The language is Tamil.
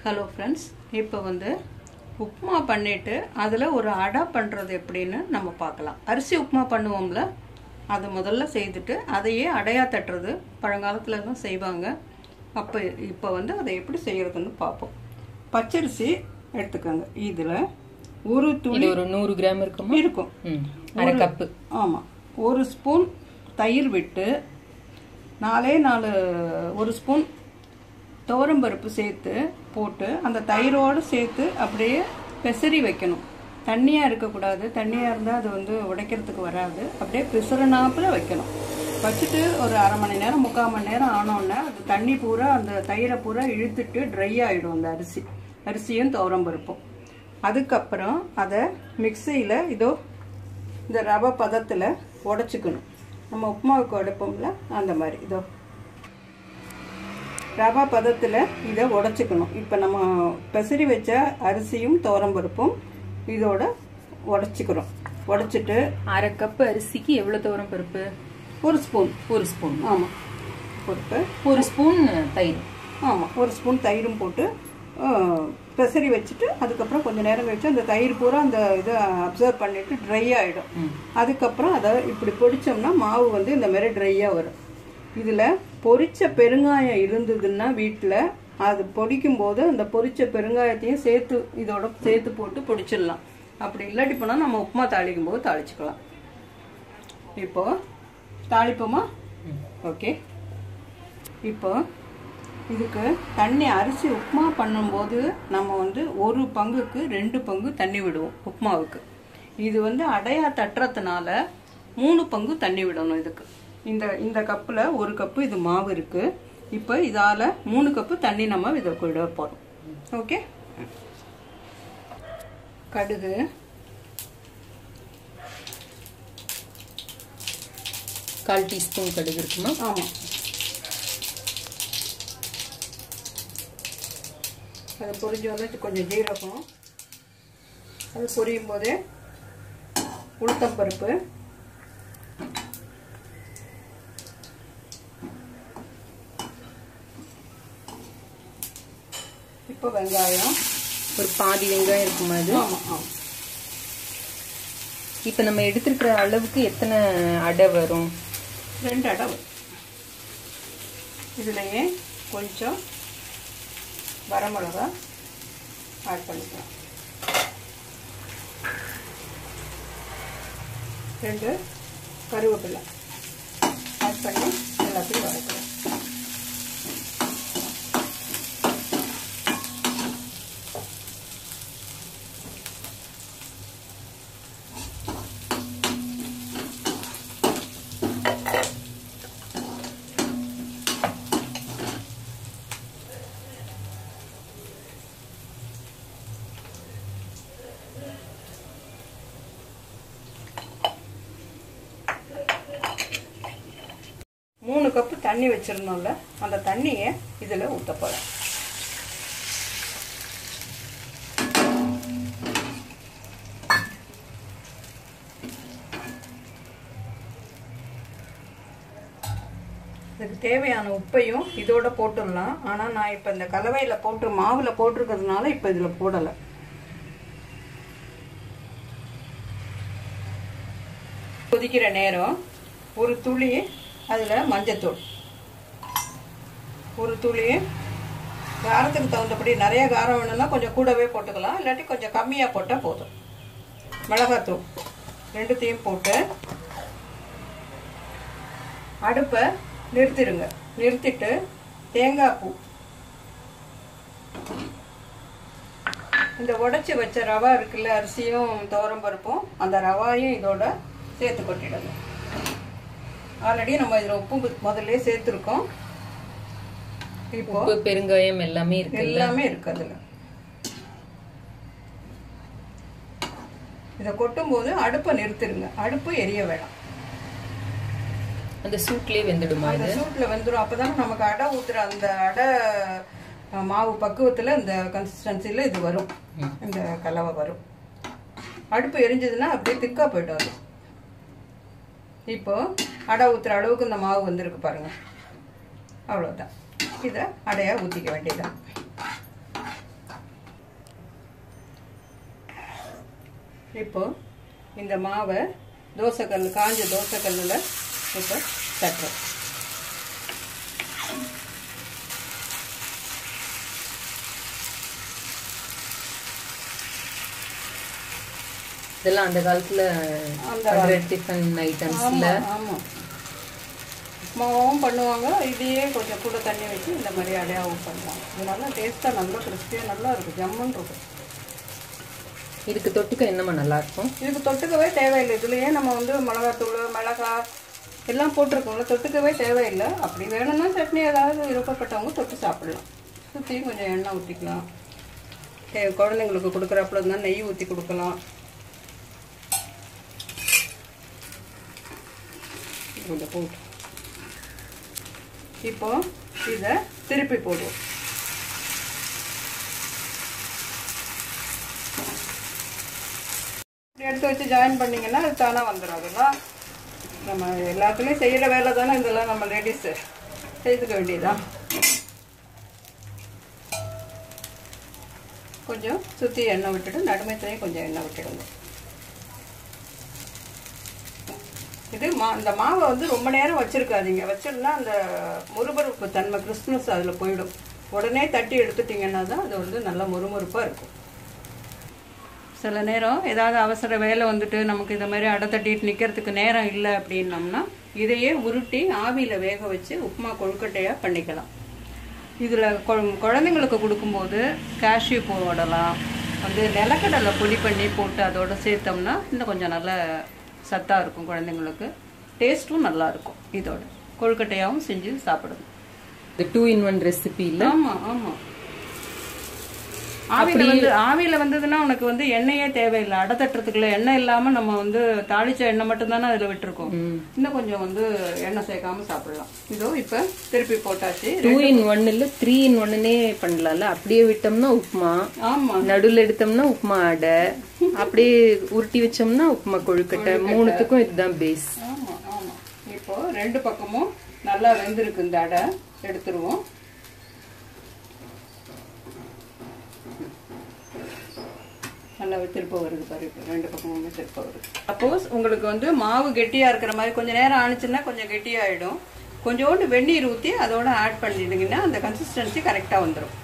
ஹலோ ஃப்ரெண்ட்ஸ், இப்போ வந்து உப்புமா பண்ணிவிட்டு அதில் ஒரு அடை பண்ணுறது எப்படின்னு நம்ம பார்க்கலாம். அரிசி உப்புமா பண்ணுவோம்ல, அதை முதல்ல செய்துட்டு அதையே அடையாக தட்டுறது பழங்காலத்தில் தான் செய்வாங்க. இப்போ வந்து அதை எப்படி செய்கிறதுன்னு பார்ப்போம். பச்சரிசி எடுத்துக்கோங்க. இதில் ஒரு துளி, ஒரு 100 கிராம் இருக்கும். அரை கப்பு. ஆமாம், ஒரு ஸ்பூன் தயிர் விட்டு 4 ஒரு ஸ்பூன் துவரம்பருப்பு சேர்த்து போட்டு அந்த தயிரோடு சேர்த்து அப்படியே பெசரி வைக்கணும். தண்ணியாக இருக்கக்கூடாது. தண்ணியாக இருந்தால் அது வந்து உடைக்கிறதுக்கு வராது. அப்படியே பிசுறனாப்பில் வைக்கணும். வச்சுட்டு ஒரு அரை மணி நேரம் 3/4 மணி நேரம் ஆனோடனே அது தண்ணி பூரா அந்த தயிரை பூரா இழுத்துட்டு ட்ரை ஆகிடும் அந்த அரிசியும் துவரம்பருப்பும். அதுக்கப்புறம் அதை மிக்சியில் இதோ இந்த ரவை பதத்தில் உடச்சிக்கணும். நம்ம உப்புமாவுக்கு உடைப்போம்ல அந்த மாதிரி இதோ ரவா பதத்தில் இதை உடச்சிக்கணும். இப்போ நம்ம பெசரி வச்ச அரிசியும் துவரம்பருப்பும் இதோட உடச்சிக்கிறோம். உடச்சிட்டு அரை கப்பு அரிசிக்கு எவ்வளோ துவரம்பருப்பு? ஒரு ஸ்பூன். ஆமாம், பருப்பு, ஒரு ஸ்பூன் தயிர். ஆமாம், ஒரு ஸ்பூன் தயிரும் போட்டு பெசரி வச்சுட்டு அதுக்கப்புறம் கொஞ்சம் நேரம் கழிச்சு அந்த தயிர் பூரா அந்த இதை அப்சர்வ் பண்ணிட்டு ட்ரை ஆகிடும். அதுக்கப்புறம் அதை இப்படி பொடிச்சோம்னா மாவு வந்து இந்த மாதிரி ட்ரையாக வரும். இதில் பொரிச்ச பெருங்காயம் இருந்ததுன்னா வீட்டில் அது பொடிக்கும் போது அந்த பொரிச்ச பெருங்காயத்தையும் இதோட சேர்த்து போட்டு பொடிச்சிடலாம். அப்படி இல்லாட்டி போனால் நம்ம உப்புமா தாளிக்கும் போது தாளிச்சுக்கலாம். இப்போ தாளிப்போமா? ஓகே. இப்போ இதுக்கு தண்ணி, அரிசி உப்புமா பண்ணும்போது நம்ம வந்து 1 பங்குக்கு 2 பங்கு தண்ணி விடுவோம் உப்புமாவுக்கு. இது வந்து அடையா தட்டுறதுனால 3 பங்கு தண்ணி விடணும் இதுக்கு. இந்த கப்பில் 1 கப்பு இது மாவு இருக்கு. இப்போ இதால் 3 கப்பு தண்ணி நம்ம இதை விட போகிறோம். ஓகே. கடுகு, கால் டீஸ்பூன் கடுகு இருக்குமா? ஆமாம், அது பொரிஞ்சு வந்து கொஞ்சம் ஜீரகம், அது பொரியும் போதே உளுத்தம்பருப்பு, இப்போ வெங்காயம், ஒரு பாதி வெங்காயம் இருக்குமா அது? ஆமாம் ஆமாம். இப்போ நம்ம எடுத்துருக்கிற அளவுக்கு எத்தனை அடை வரும்? 2 அடை வரும். இதுலையே கொஞ்சம் வரமிளகா ஆட் பண்ணிக்கலாம். 2 கருவேப்பிலை ஆட் பண்ணி எல்லாத்தையும் வதக்கலாம். மூணு கப்பு தண்ணி வச்சிருந்தோம்ல, அந்த தண்ணியை இதில் ஊற்ற போகிறேன். இதுக்கு தேவையான உப்பையும் இதோட போட்டுடலாம். ஆனால் நான் இப்போ இந்த கலவையில் போட்டு மாவில் போட்டிருக்கிறதுனால இப்போ இதில் போடலை. கொதிக்கிற நேரம் ஒரு துளி அதில் மஞ்சத்தூள், ஒரு துளி, காரத்துக்கு தகுந்தபடி நிறைய காரம் வேணும்னா கொஞ்சம் கூடவே போட்டுக்கலாம், இல்லாட்டி கொஞ்சம் கம்மியாக போட்டால் போதும். மிளகாத்தூள் 2த்தையும் போட்டு அடுப்பை நிறுத்திடுங்க. நிறுத்திட்டு தேங்காய் பூ, இந்த உடைச்சி வச்ச ரவா இருக்குல்ல, அரிசியும் துவரம்பருப்பும், அந்த ரவாயும் இதோட சேர்த்து கொட்டிடுங்க. ஆல்ரெடி நம்ம இதில் உப்பு முதல்ல சேர்த்துருக்கோம். இப்போ பெருங்காயம் எல்லாமே இருக்கு அதில். இதை கொட்டும்போது அடுப்பை நிறுத்திடுங்க. அடுப்பு எரிய வேண்டாம். அந்த சூட்லேயே வெந்துடுமா? அந்த சூட்டில் வெந்துடும். அப்போதானே நமக்கு அடை ஊற்றுற அந்த அடை மாவு பக்குவத்தில் இந்த கன்சிஸ்டன்சியில் இது வரும், இந்த கலவை வரும். அடுப்பு எரிஞ்சதுன்னா அப்படியே திக்காக போய்டும் அது. இப்போ அடை ஊற்றுற அளவுக்கு இந்த மாவு வந்திருக்கு பாருங்கள். அவ்வளோதான். இதை அடையாக ஊற்றிக்க வேண்டியதான். இப்போ இந்த மாவை தோசைக்கல், காஞ்ச தோசைக்கல்லில் இப்போ தட்டுறோம். இதெல்லாம் அந்த காலத்துல அந்த டிஃபன் ஐட்டம்ஸ்ல உப்புமாவும் பண்ணுவாங்க. இதையே கொஞ்சம் கூட தண்ணி வச்சு இந்த மாதிரி அடையாவும் பண்ணுவாங்க. இது நல்லா டேஸ்ட்டாக நல்லா கிறிஸ்பியாக நல்லா இருக்கும், ஜம்முன்னு இருக்கும். இதுக்கு தொட்டுக்க என்னமா நல்லா இருக்கும்? இதுக்கு தொட்டுக்கவே தேவையில்லை. இதுலயே நம்ம வந்து மிளகாத்தூள், மிளகாய் எல்லாம் போட்டிருக்கோம்ல, தொட்டுக்கவே தேவையில்லை. அப்படி வேணும்னா சட்னி ஏதாவது விருப்பப்பட்டவங்க தொட்டு சாப்பிடலாம். சுற்றியும் கொஞ்சம் எண்ணெய் ஊற்றிக்கலாம். குழந்தைங்களுக்கு கொடுக்குறாப்புல இருந்தால் நெய் ஊற்றி கொடுக்கலாம். கொஞ்சம் போட்டு இப்போ இதை திருப்பி போடுவோம். எடுத்து வச்சு ஜாயின் பண்ணிங்கன்னா அது தானே வந்துடும். அதெல்லாம் நம்ம எல்லாத்துலேயும் செய்கிற வேலை தானே இதெல்லாம். நம்ம லேடிஸு செய்துக்க வேண்டியதுதான். கொஞ்சம் சுற்றி எண்ணெய் விட்டுட்டு நடுமைத்தையும் கொஞ்சம் எண்ணெய் விட்டுடுங்க. இது இந்த மாவை வந்து ரொம்ப நேரம் வச்சுருக்காதீங்க. வச்சிருந்தா அந்த முறுமுறுப்பு தன்மை, கிறிஸ்மஸ் அதில் போயிடும். உடனே தட்டி எடுத்துட்டிங்கன்னா தான் அது வந்து நல்லா முறுமுறுப்பாக இருக்கும். சில நேரம் ஏதாவது அவசர வேலை வந்துட்டு நமக்கு இந்த மாதிரி அடை தட்டிட்டு நிற்கிறதுக்கு நேரம் இல்லை அப்படின்னம்னா இதையே உருட்டி ஆவியில் வேக வச்சு உப்புமா கொழுக்கட்டையாக பண்ணிக்கலாம். இதில் குழந்தைங்களுக்கு கொடுக்கும்போது கேஷ்யூ போடலாம். வந்து நிலக்கடலை பொடி பண்ணி போட்டு அதோடு சேர்த்தோம்னா இன்னும் கொஞ்சம் நல்ல சத்தாக இருக்கும். குழந்தைங்களுக்கு டேஸ்ட்டும் நல்லா இருக்கும். இதோட கொழுக்கட்டையாகவும் செஞ்சு சாப்பிடுங்க. இந்த 2-in-1 ரெசிபி இல்லை? ஆமாம் ஆமாம். ஆவியில வந்ததுன்னா உனக்கு வந்து எண்ணெயே தேவையில்லை. அடை தட்டுறதுக்குள்ள எண்ணெய் இல்லாம நம்ம வந்து தாளிச்ச எண்ணெய் மட்டும் தானே அதுல விட்டுருக்கோம். இன்னும் கொஞ்சம் வந்து எண்ணெய் சேர்க்காம சாப்பிடலாம். இதோ இப்ப திருப்பி போட்டாச்சு. 2-in-1 இல்ல 3-in-1 பண்ணலாம்ல. அப்படியே விட்டோம்னா உப்புமா, ஆமா, நடுவில் எடுத்தோம்னா உப்புமா அடை, அப்படியே உருட்டி வச்சோம்னா உப்புமா கொழுக்கட்டை. மூணுத்துக்கும் இதுதான் பேஸ். ஆமா ஆமா. இப்போ ரெண்டு பக்கமும் நல்லா வெந்திருக்கு. இந்த அடை எடுத்துருவோம். நல்லா திருப்ப வருது பாரு. இப்போ ரெண்டு பக்கமுமே திருப்ப வருது. சப்போஸ் உங்களுக்கு வந்து மாவு கெட்டியாக இருக்கிற மாதிரி கொஞ்சம் நேரம் ஆணுச்சுன்னா கொஞ்சம் கெட்டியாகிடும். கொஞ்சோண்டு வெந்நீர் ஊற்றி அதோட ஆட் பண்ணிடுங்கன்னா அந்த கன்சிஸ்டன்சி கரெக்டாக வந்துடும்.